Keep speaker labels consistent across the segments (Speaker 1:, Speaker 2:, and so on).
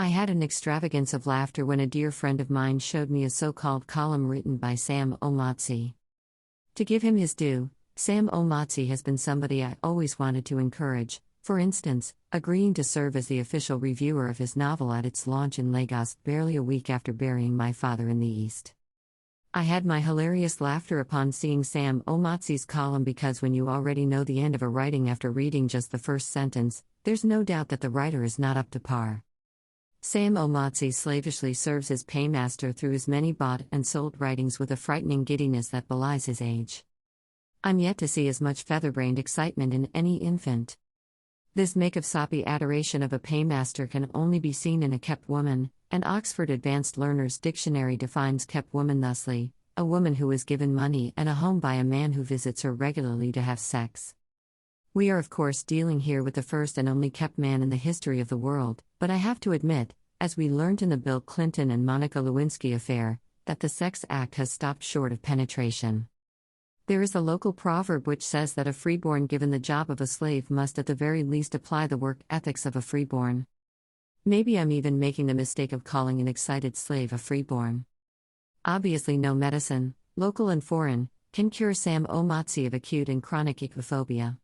Speaker 1: I had an extravagance of laughter when a dear friend of mine showed me a so-called column written by Sam Omatseye. To give him his due, Sam Omatseye has been somebody I always wanted to encourage, for instance, agreeing to serve as the official reviewer of his novel at its launch in Lagos barely a week after burying my father in the East. I had my hilarious laughter upon seeing Sam Omatseye's column because when you already know the end of a writing after reading just the first sentence, there's no doubt that the writer is not up to par. Sam Omatseye slavishly serves as paymaster through his many bought and sold writings with a frightening giddiness that belies his age. I'm yet to see as much feather-brained excitement in any infant. This make-of-soppy adoration of a paymaster can only be seen in a kept woman, and Oxford Advanced Learner's Dictionary defines kept woman thusly: a woman who is given money and a home by a man who visits her regularly to have sex. We are of course dealing here with the first and only kept man in the history of the world, but I have to admit, as we learned in the Bill Clinton and Monica Lewinsky affair, that the sex act has stopped short of penetration. There is a local proverb which says that a freeborn given the job of a slave must at the very least apply the work ethics of a freeborn. Maybe I'm even making the mistake of calling an excited slave a freeborn. Obviously no medicine, local and foreign, can cure Sam Omatseye of acute and chronic ichthyophobia.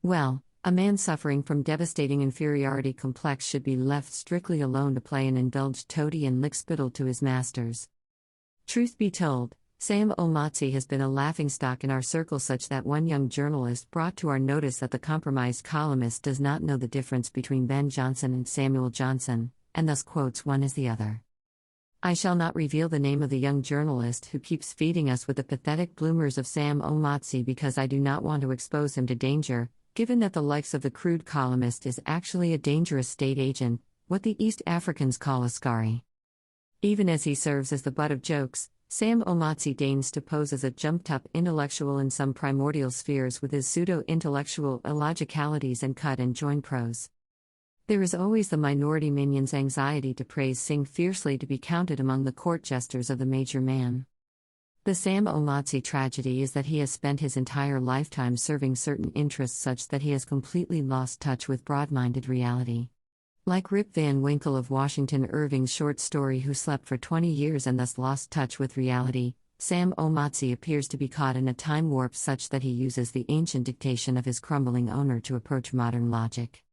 Speaker 1: Well, a man suffering from devastating inferiority complex should be left strictly alone to play an indulged toady and lick spittle to his masters. Truth be told, Sam Omatseye has been a laughingstock in our circle such that one young journalist brought to our notice that the compromised columnist does not know the difference between Ben Jonson and Samuel Johnson, and thus quotes one as the other. I shall not reveal the name of the young journalist who keeps feeding us with the pathetic bloomers of Sam Omatseye because I do not want to expose him to danger, given that the likes of the crude columnist is actually a dangerous state agent, what the East Africans call a scari. Even as he serves as the butt of jokes, Sam Omatseye deigns to pose as a jumped-up intellectual in some primordial spheres with his pseudo-intellectual illogicalities and cut-and-join prose. There is always the minority minion's anxiety to praise sing fiercely to be counted among the court jesters of the major man. The Sam Omatseye tragedy is that he has spent his entire lifetime serving certain interests such that he has completely lost touch with broad-minded reality. Like Rip Van Winkle of Washington Irving's short story Who Slept for 20 Years and Thus Lost Touch with Reality, Sam Omatseye appears to be caught in a time warp such that he uses the ancient dictation of his crumbling owner to approach modern logic.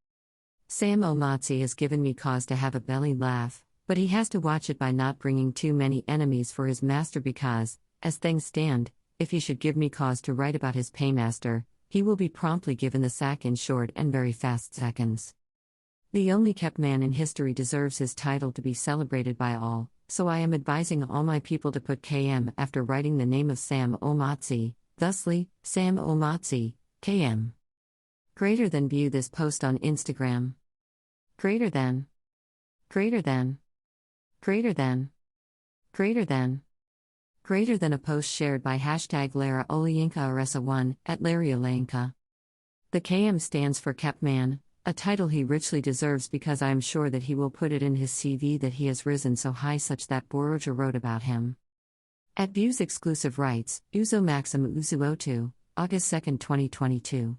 Speaker 1: Sam Omatseye has given me cause to have a belly laugh, but he has to watch it by not bringing too many enemies for his master because, as things stand, if he should give me cause to write about his paymaster, he will be promptly given the sack in short and very fast seconds. The only kept man in history deserves his title to be celebrated by all, so I am advising all my people to put KM after writing the name of Sam Omatseye, thusly, Sam Omatseye, KM. Greater than view this post on Instagram. Greater than. Greater than. Greater than. Greater than. Greater than a post shared by hashtag Lara Olayinka Aresa1 at Larry Olayinka. The KM stands for Kept Man, a title he richly deserves because I am sure that he will put it in his CV that he has risen so high such that Boroja wrote about him. At Views Exclusive Rights, Uzo Maxim Uzo 2, August 2, 2022.